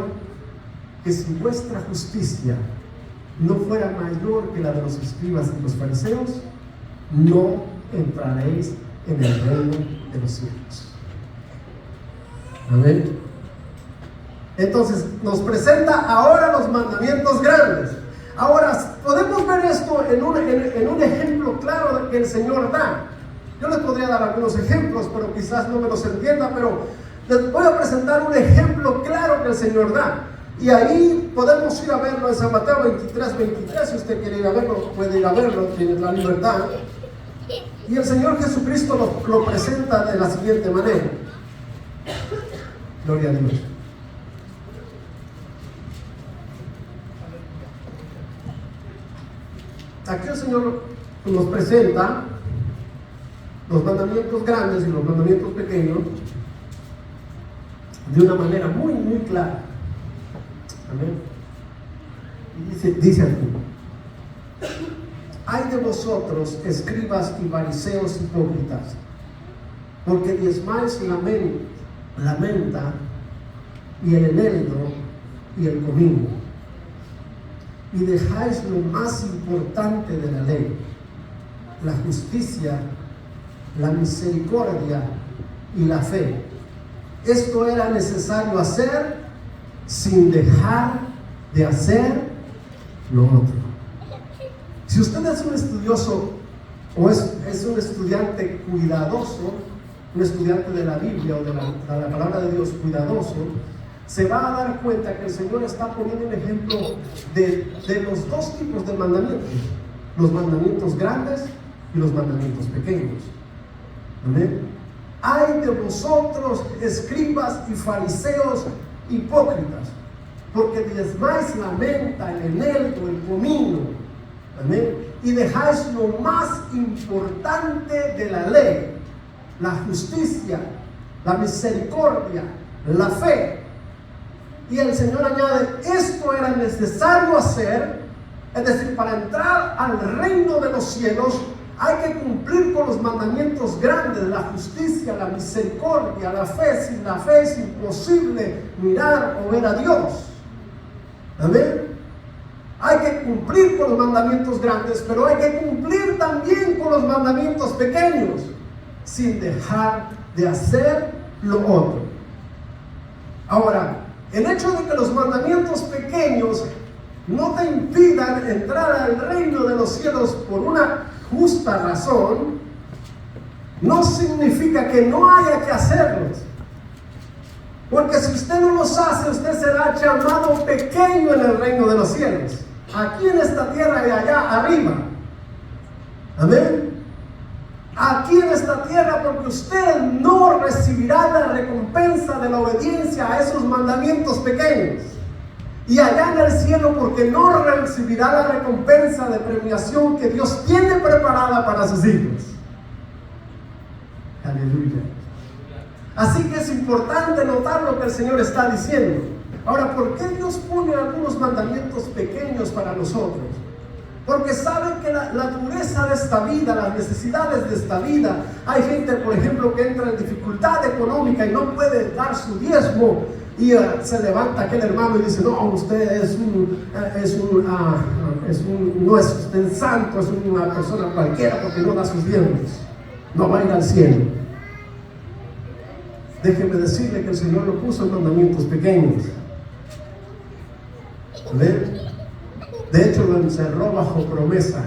que si vuestra justicia no fuera mayor que la de los escribas y los fariseos, no entraréis en el reino de los cielos. Amén. Entonces nos presenta ahora los mandamientos grandes. Ahora podemos ver esto en un ejemplo claro que el Señor da. Yo les podría dar algunos ejemplos, pero quizás no me los entienda, pero les voy a presentar un ejemplo claro que el Señor da. Y ahí podemos ir a verlo en San Mateo 23. Si usted quiere ir a verlo, puede ir a verlo, tiene la libertad. Y el Señor Jesucristo lo presenta de la siguiente manera. Gloria a Dios. Aquí el Señor nos presenta los mandamientos grandes y los mandamientos pequeños de una manera muy, muy clara. Amén. Y dice aquí: ay de vosotros, escribas y fariseos hipócritas, porque diezmáis la menta y el eneldo y el comino, y dejáis lo más importante de la ley, la justicia, la misericordia y la fe. Esto era necesario hacer sin dejar de hacer lo otro. Si usted es un estudioso o es un estudiante cuidadoso, un estudiante de la Biblia o de la palabra de Dios cuidadoso, se va a dar cuenta que el Señor está poniendo un ejemplo de los dos tipos de mandamientos: los mandamientos grandes y los mandamientos pequeños. Amén. Ay de vosotros, escribas y fariseos hipócritas, porque diezmáis la menta, el eneldo, el comino, amén, y dejáis lo más importante de la ley, la justicia, la misericordia, la fe. Y el Señor añade: esto era necesario hacer, es decir, para entrar al reino de los cielos hay que cumplir con los mandamientos grandes, la justicia, la misericordia, la fe. Sin la fe es imposible mirar o ver a Dios. Amén. Hay que cumplir con los mandamientos grandes, pero hay que cumplir también con los mandamientos pequeños, sin dejar de hacer lo otro. Ahora, el hecho de que los mandamientos pequeños no te impidan entrar al reino de los cielos por una justa razón, no significa que no haya que hacerlos. Porque si usted no los hace, usted será llamado pequeño en el reino de los cielos, aquí en esta tierra y allá arriba. Amén. aquí en esta tierra, porque usted no recibirá la recompensa de la obediencia a esos mandamientos pequeños. Y allá en el cielo, porque no recibirá la recompensa de premiación que Dios tiene preparada para sus hijos. Aleluya. Así que es importante notar lo que el Señor está diciendo. Ahora, ¿por qué Dios pone algunos mandamientos pequeños para nosotros? Porque sabe que la dureza de esta vida, las necesidades de esta vida, hay gente, por ejemplo, que entra en dificultad económica y no puede dar su diezmo, y se levanta aquel hermano y dice: no, usted no es usted santo, es una persona cualquiera porque no da sus diezmos, no va a ir al cielo. Déjeme decirle que el Señor lo puso en mandamientos pequeños. ¿Ven? De hecho, lo encerró bajo promesa.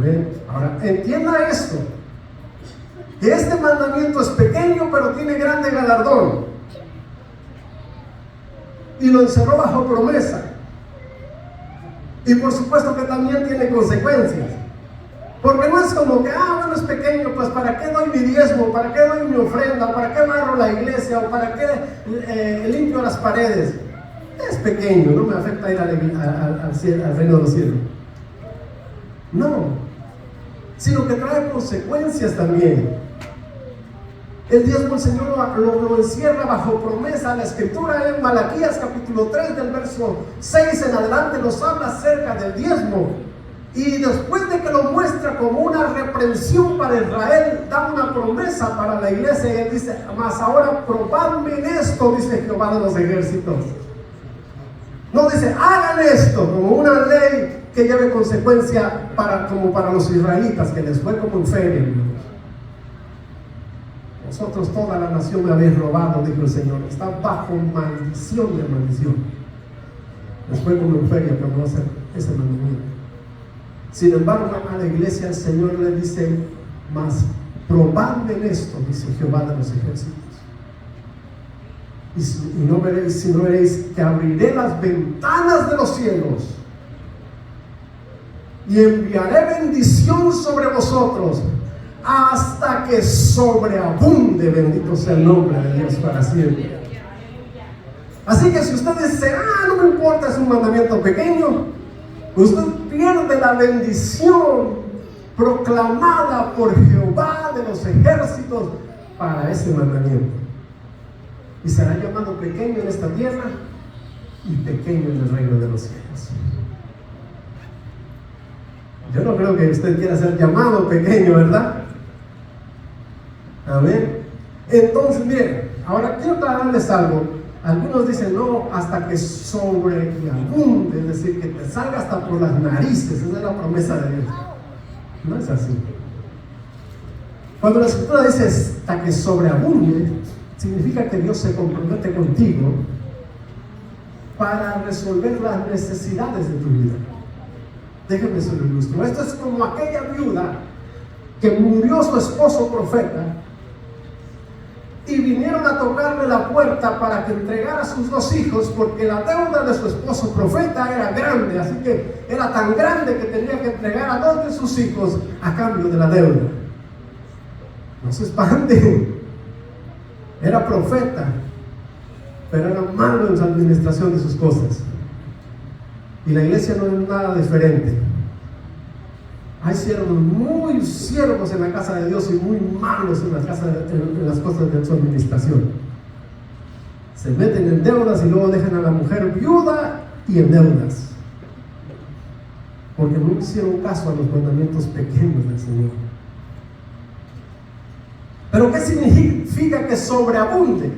¿Ven? Ahora, entienda esto: que este mandamiento es pequeño, pero tiene grande galardón. Y lo encerró bajo promesa. Y por supuesto que también tiene consecuencias. Porque no es como que, bueno, es pequeño, pues ¿para qué doy mi diezmo? ¿Para qué doy mi ofrenda? ¿Para qué amarro la iglesia? ¿O para qué limpio las paredes? Es pequeño, no me afecta ir al reino de los cielos. No, sino que trae consecuencias también. El diezmo el Señor lo encierra bajo promesa. La escritura en Malaquías capítulo 3 del verso 6 en adelante nos habla acerca del diezmo. Y después de que lo muestra como una reprensión para Israel, da una promesa para la iglesia. Y él dice: mas ahora probadme en esto, dice Jehová de los ejércitos. No dice: hagan esto, como una ley que lleve consecuencia como para los israelitas, que les fue como en feria. Vosotros, toda la nación, me habéis robado, dijo el Señor. Está bajo maldición de maldición. Les fue como en feria, pero no hacer ese mandamiento. Sin embargo, a la iglesia el Señor le dice: mas probadme en esto, dice Jehová de los ejércitos. Y si no veréis que abriré las ventanas de los cielos y enviaré bendición sobre vosotros hasta que sobreabunde. Bendito sea el nombre de Dios para siempre. Así que si usted dice: no me importa, es un mandamiento pequeño, usted pierde la bendición proclamada por Jehová de los ejércitos para ese mandamiento. Y será llamado pequeño en esta tierra y pequeño en el reino de los cielos. Yo no creo que usted quiera ser llamado pequeño, ¿verdad? Amén. Entonces, miren, ahora quiero aclararles algo. Algunos dicen: no, hasta que sobreabunde, es decir, que te salga hasta por las narices. Esa es la promesa de Dios. No es así. Cuando la escritura dice hasta que sobreabunde, significa que Dios se compromete contigo para resolver las necesidades de tu vida. Déjenme se lo ilustro. Esto es como aquella viuda que murió su esposo profeta y vinieron a tocarle la puerta para que entregara a sus 2 hijos, porque la deuda de su esposo profeta era grande. Así que era tan grande que tenía que entregar a 2 de sus hijos a cambio de la deuda. No se espanten. Era profeta, pero era malo en su administración de sus cosas. Y la iglesia no es nada diferente. Hay muy siervos en la casa de Dios y muy malos en las cosas de su administración. Se meten en deudas y luego dejan a la mujer viuda y en deudas, porque no hicieron caso a los mandamientos pequeños del Señor. ¿Pero qué significa que sobreabunde?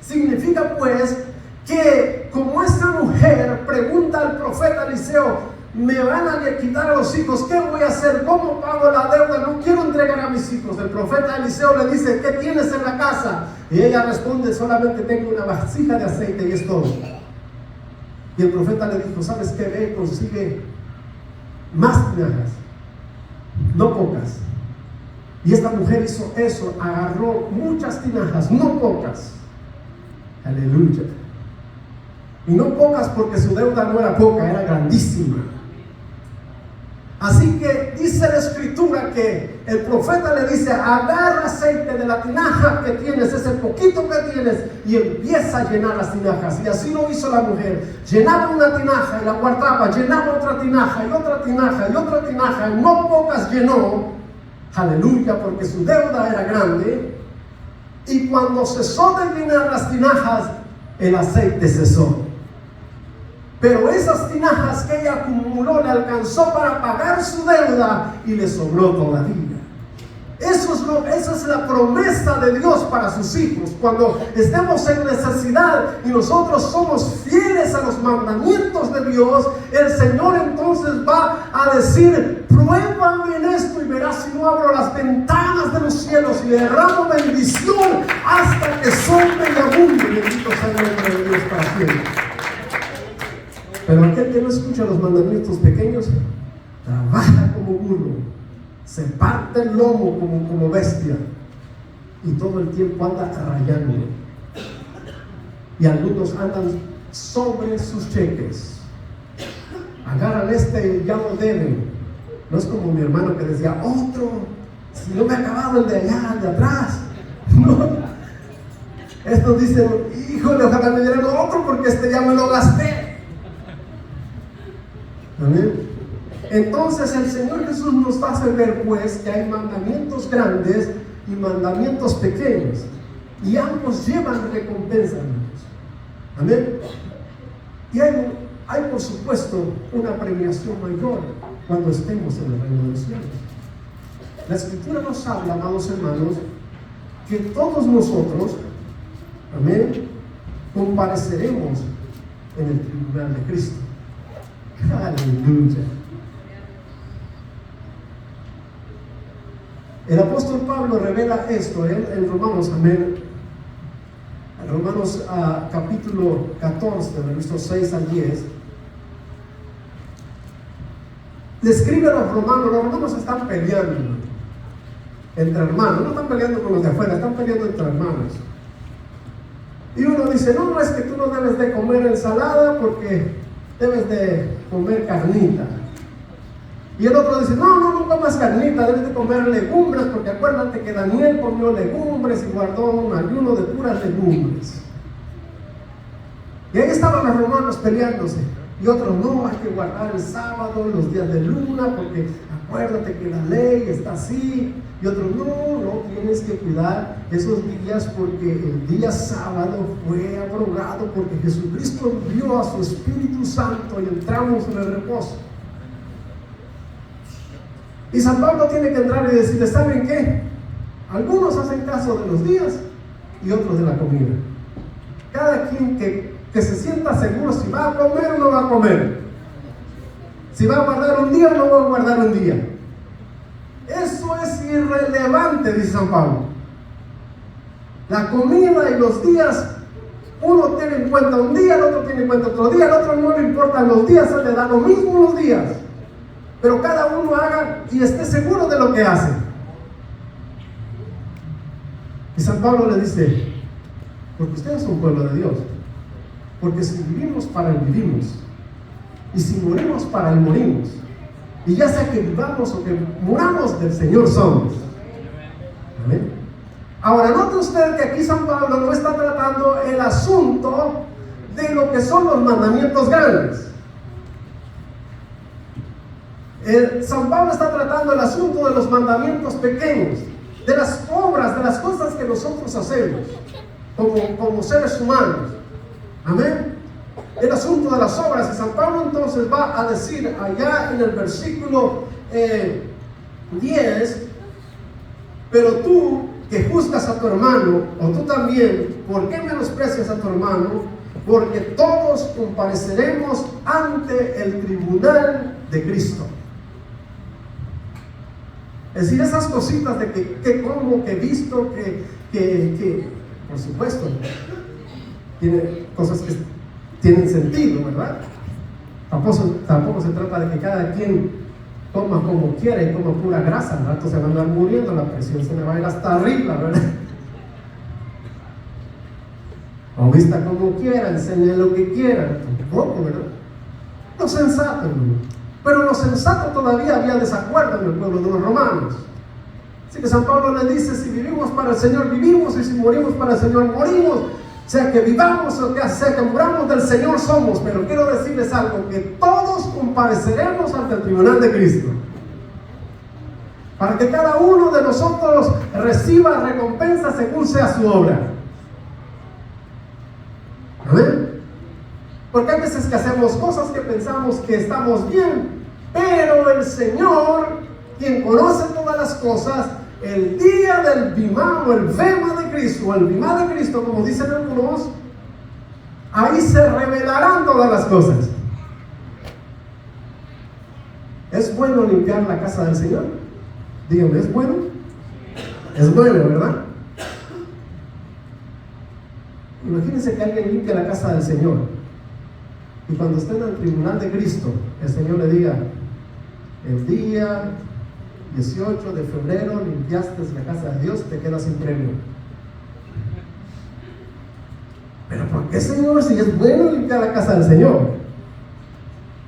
Significa pues que, como esta mujer pregunta al profeta Eliseo: me van a quitar a los hijos, ¿qué voy a hacer? ¿Cómo pago la deuda? No quiero entregar a mis hijos. El profeta Eliseo le dice: ¿qué tienes en la casa? Y ella responde: solamente tengo una vasija de aceite y es todo. Y el profeta le dijo: ¿sabes qué? Ve, consigue más tinajas, no pocas. Y esta mujer hizo eso, agarró muchas tinajas, no pocas. Aleluya. Y no pocas porque su deuda no era poca, era grandísima. Así que dice la escritura que el profeta le dice: agarra aceite de la tinaja que tienes, ese poquito que tienes, y empieza a llenar las tinajas. Y así lo hizo la mujer. Llenaba una tinaja y la guardaba, llenaba otra tinaja y otra tinaja y otra tinaja, y no pocas llenó. Aleluya, porque su deuda era grande. Y cuando cesó de llenar las tinajas, el aceite cesó. Pero esas tinajas que ella acumuló le alcanzó para pagar su deuda y le sobró todavía. Esa es la promesa de Dios para sus hijos. Cuando estemos en necesidad y nosotros somos fieles a los mandamientos de Dios, el Señor entonces va a decir: pruébame en esto y verás si no abro las ventanas de los cielos y derramo bendición hasta que sobre y abunde. Bendito sea el nombre de Dios para siempre. Pero aquel que no escucha los mandamientos pequeños trabaja como burro, se parte el lomo como bestia, y todo el tiempo anda rayando. Y algunos andan sobre sus cheques, agarran y ya lo deben. No es como mi hermano que decía: otro, si no me ha acabado el de allá, el de atrás. No. Estos dicen: híjole, ojalá me dieran otro porque ya me lo gasté. Amén. Entonces el Señor Jesús nos hace ver pues que hay mandamientos grandes y mandamientos pequeños, y ambos llevan recompensa, hermanos. Amén. Y hay por supuesto una premiación mayor cuando estemos en el reino de los cielos. La Escritura nos habla, amados hermanos, que todos nosotros, amén, compareceremos en el tribunal de Cristo. Aleluya. El apóstol Pablo revela esto en Romanos, amén. En Romanos capítulo 14, versos 6 al 10. Le escribe a los romanos están peleando entre hermanos, no están peleando con los de afuera, están peleando entre hermanos. Y uno dice: no, es que tú no debes de comer ensalada porque debes de comer carnita. Y el otro dice: no comas carnita, debes de comer legumbres, porque acuérdate que Daniel comió legumbres y guardó un ayuno de puras legumbres. Y ahí estaban los romanos peleándose. Y otros: no, hay que guardar el sábado, los días de luna, porque acuérdate que la ley está así. Y otros: no, tienes que cuidar esos días porque el día sábado fue abrogado porque Jesucristo envió a su Espíritu Santo y entramos en el reposo. Y San Pablo tiene que entrar y decirle: ¿saben qué? Algunos hacen caso de los días y otros de la comida. Cada quien que se sienta seguro si va a comer o no va a comer, si va a guardar un día o no va a guardar un día. Eso es irrelevante, dice San Pablo. La comida y los días, uno tiene en cuenta un día, el otro tiene en cuenta otro día, el otro no le importan los días, se le da lo mismo los días. Pero cada uno haga y esté seguro de lo que hace. Y San Pablo le dice: porque ustedes son pueblo de Dios. Porque si vivimos, para Él vivimos. Y si morimos, para Él morimos. Y ya sea que vivamos o que muramos, del Señor somos. Amén. Ahora, note usted que aquí San Pablo no está tratando el asunto de lo que son los mandamientos grandes. San Pablo está tratando el asunto de los mandamientos pequeños, de las obras, de las cosas que nosotros hacemos como seres humanos. Amén. El asunto de las obras. Y San Pablo entonces va a decir allá en el versículo 10: pero tú que juzgas a tu hermano, o tú también, ¿por qué menosprecias a tu hermano? Porque todos compareceremos ante el tribunal de Cristo. Es decir, esas cositas de que como, que visto, que por supuesto, tiene cosas que tienen sentido, ¿verdad? Tampoco se trata de que cada quien coma como quiera y coma pura grasa. Al rato se va a andar muriendo, la presión se le va a ir hasta arriba, ¿verdad? O vista como quiera, enseñe lo que quiera, tampoco, ¿verdad? Lo sensato, hermano. Pero lo sensato todavía había desacuerdo en el pueblo de los romanos. Así que San Pablo le dice, si vivimos para el Señor, vivimos, y si morimos para el Señor, morimos. O sea que vivamos o sea que muramos del Señor somos. Pero quiero decirles algo, que todos compareceremos ante el tribunal de Cristo, para que cada uno de nosotros reciba recompensa según sea su obra. ¿Amén? Porque hay veces que hacemos cosas que pensamos que estamos bien, pero el Señor, quien conoce todas las cosas, el día del bimá o el bema de Cristo, o el bimá de Cristo, como dicen algunos, ahí se revelarán todas las cosas. ¿Es bueno limpiar la casa del Señor? Dígame, ¿es bueno? Es bueno, ¿verdad? Imagínense que alguien limpia la casa del Señor y cuando esté en el tribunal de Cristo, el Señor le diga, el día 18 de febrero limpiaste la casa de Dios, te quedas sin premio. ¿Pero por qué, Señor, si es bueno limpiar la casa del Señor?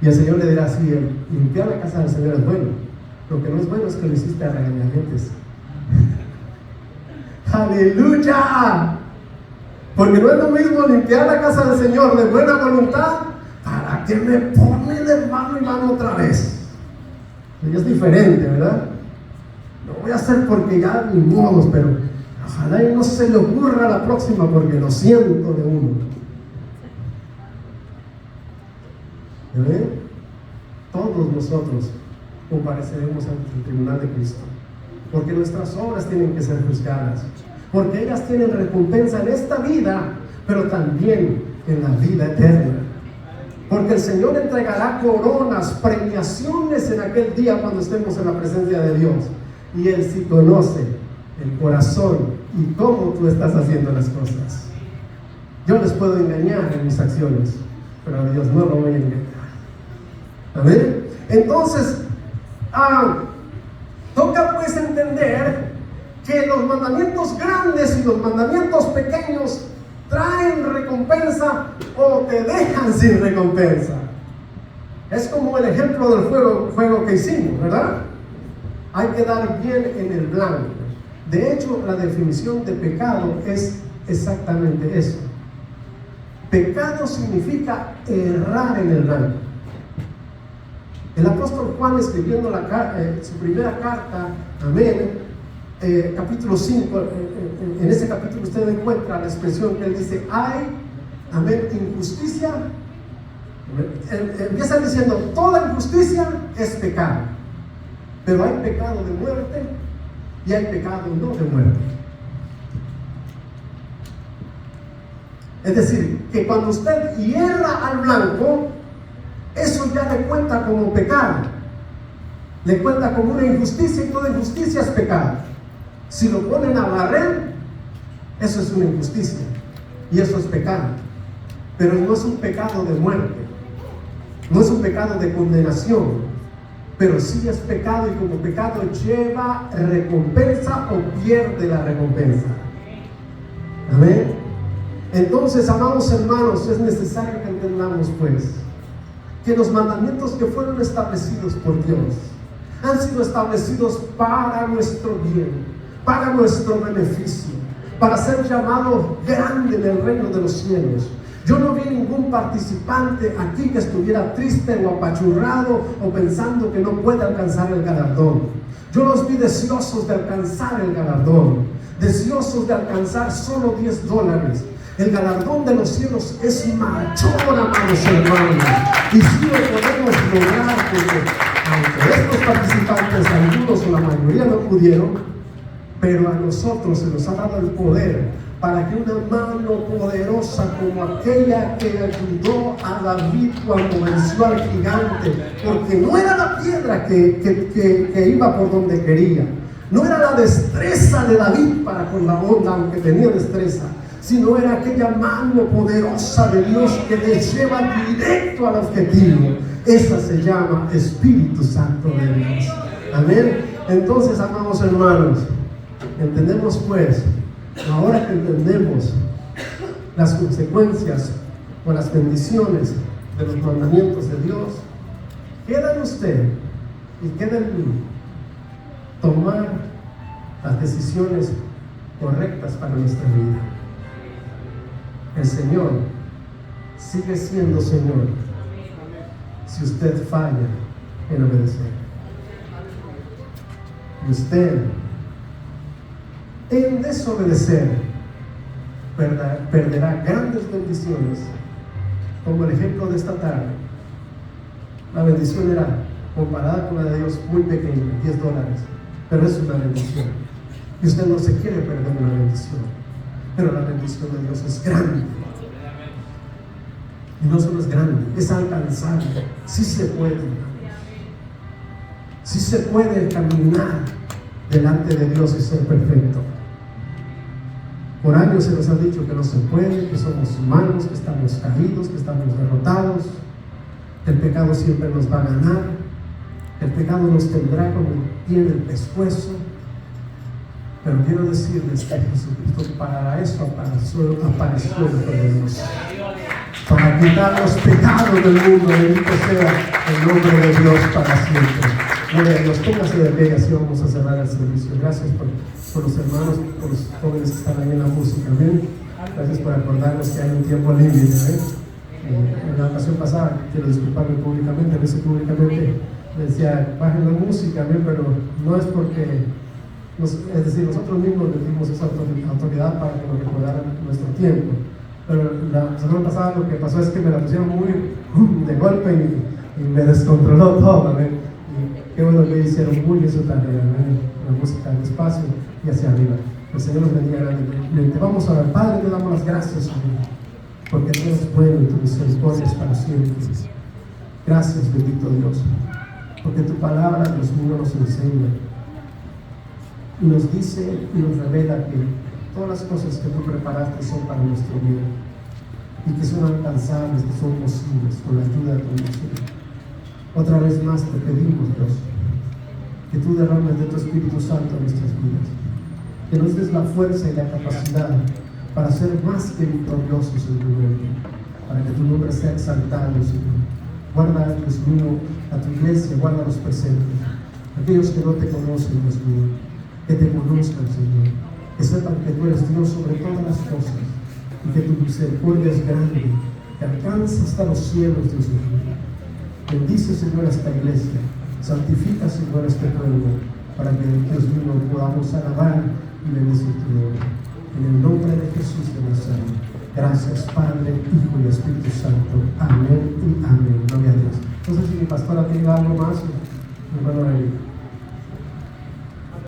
Y el Señor le dirá, sí, limpiar la casa del Señor es bueno. Lo que no es bueno es que lo hiciste a regañadientes. ¡Aleluya! Porque no es lo mismo limpiar la casa del Señor de buena voluntad. ¿Para qué me pone de mano y mano otra vez? Y es diferente, ¿verdad? Lo voy a hacer porque ya ni modos, pero ojalá y no se le ocurra la próxima porque lo siento de uno. ¿Ven? Todos nosotros compareceremos ante el tribunal de Cristo, porque nuestras obras tienen que ser juzgadas, porque ellas tienen recompensa en esta vida, pero también en la vida eterna. Porque el Señor entregará coronas, premiaciones en aquel día cuando estemos en la presencia de Dios. Y Él sí conoce el corazón y cómo tú estás haciendo las cosas. Yo les puedo engañar en mis acciones, pero a Dios no lo voy a engañar. ¿Amén? Entonces, toca pues entender que los mandamientos grandes y los mandamientos pequeños traen recompensa o te dejan sin recompensa. Es como el ejemplo del juego que hicimos, ¿verdad? Hay que dar bien en el blanco. De hecho, la definición de pecado es exactamente eso. Pecado significa errar en el blanco. El apóstol Juan, escribiendo su primera carta, amén, capítulo 5, en ese capítulo usted encuentra la expresión que él dice, hay, amén, injusticia. Empieza diciendo, toda injusticia es pecado, pero hay pecado de muerte y hay pecado no de muerte. Es decir, que cuando usted hierra al blanco, eso ya le cuenta como pecado, le cuenta como una injusticia, y toda injusticia es pecado. Si lo ponen a barrer, eso es una injusticia y eso es pecado, pero no es un pecado de muerte, no es un pecado de condenación, pero sí es pecado, y como pecado lleva recompensa o pierde la recompensa. Amén. Entonces, amados hermanos, es necesario que entendamos pues que los mandamientos que fueron establecidos por Dios han sido establecidos para nuestro bien, para nuestro beneficio, para ser llamados grande en el reino de los cielos. Yo no vi ningún participante aquí que estuviera triste o apachurrado o pensando que no puede alcanzar el galardón. Yo los vi deseosos de alcanzar el galardón, deseosos de alcanzar solo $10. El galardón de los cielos es mayor, amados hermanos, y si lo podemos lograr, porque aunque estos participantes, algunos o la mayoría no pudieron, pero a nosotros se nos ha dado el poder para que una mano poderosa como aquella que ayudó a David cuando venció al gigante, porque no era la piedra que iba por donde quería, no era la destreza de David para con la onda, aunque tenía destreza, sino era aquella mano poderosa de Dios que le lleva directo al objetivo. Esa se llama Espíritu Santo de Dios. Amén. Entonces, amados hermanos, entendemos pues, ahora que entendemos las consecuencias o las bendiciones de los mandamientos de Dios, Queda en usted y queda en mí tomar las decisiones correctas para nuestra vida. El Señor sigue siendo Señor si usted falla en obedecer. Y usted, en desobedecer, perderá grandes bendiciones, como el ejemplo de esta tarde. La bendición era, comparada con la de Dios, muy pequeña, $10, pero es una bendición. Y usted no se quiere perder una bendición, pero la bendición de Dios es grande. Y no solo es grande, es alcanzable. Sí se puede. Sí se puede caminar delante de Dios y ser perfecto. Por años se nos ha dicho que no se puede, que somos humanos, que estamos caídos, que estamos derrotados. El pecado siempre nos va a ganar. El pecado nos tendrá como tiene el pescuezo. Pero quiero decirles que Jesucristo para eso apareció el Dios. Para quitar los pecados del mundo. Bendito sea el nombre de Dios para siempre. Gloria a Dios. Póngase de pie, así vamos a cerrar el servicio. Gracias por los hermanos, por los jóvenes que están ahí en la música. Amén. Gracias por acordarnos que hay un tiempo límite. En la ocasión pasada, quiero disculparme públicamente, a veces públicamente le decía, bajen la música, amén, pero no es porque, es decir, nosotros mismos le dimos esa autoridad para que nos recordaran nuestro tiempo. Pero la semana pasada lo que pasó es que me la pusieron muy de golpe y me descontroló todo, amén. Y qué bueno que hicieron muy bien su tarea, amén. La música despacio y hacia arriba. El Señor nos bendiga grandemente. Vamos a ver, Padre, te damos las gracias, Señor, porque tú eres bueno y tu misericordia es para siempre. Gracias, bendito Dios, porque tu palabra, Dios mío, nos enseña y nos dice y nos revela que todas las cosas que tú preparaste son para nuestro bien y que son alcanzables, que son posibles con la ayuda de tu Señor. Otra vez más te pedimos, Dios, que tú derrames de tu Espíritu Santo en nuestras vidas, que nos des la fuerza y la capacidad para ser más que victoriosos en tu nombre, para que tu nombre sea exaltado, Señor. Guarda, Dios mío, a tu iglesia, guarda los presentes, aquellos que no te conocen, Dios mío, que te conozcan, Señor, que sepan que tú eres Dios sobre todas las cosas y que tu misericordia es grande, que alcanza hasta los cielos, Dios mío. Bendice, Señor, a esta iglesia, santifica, Señor, a este pueblo, para que, Dios mío, podamos alabar y bendecir tu nombre. En el nombre de Jesús de Nazaret. Gracias, Padre, Hijo y Espíritu Santo. Amén y amén. Gloria a Dios. No sé si mi pastora tiene algo más, mi hermano Eric.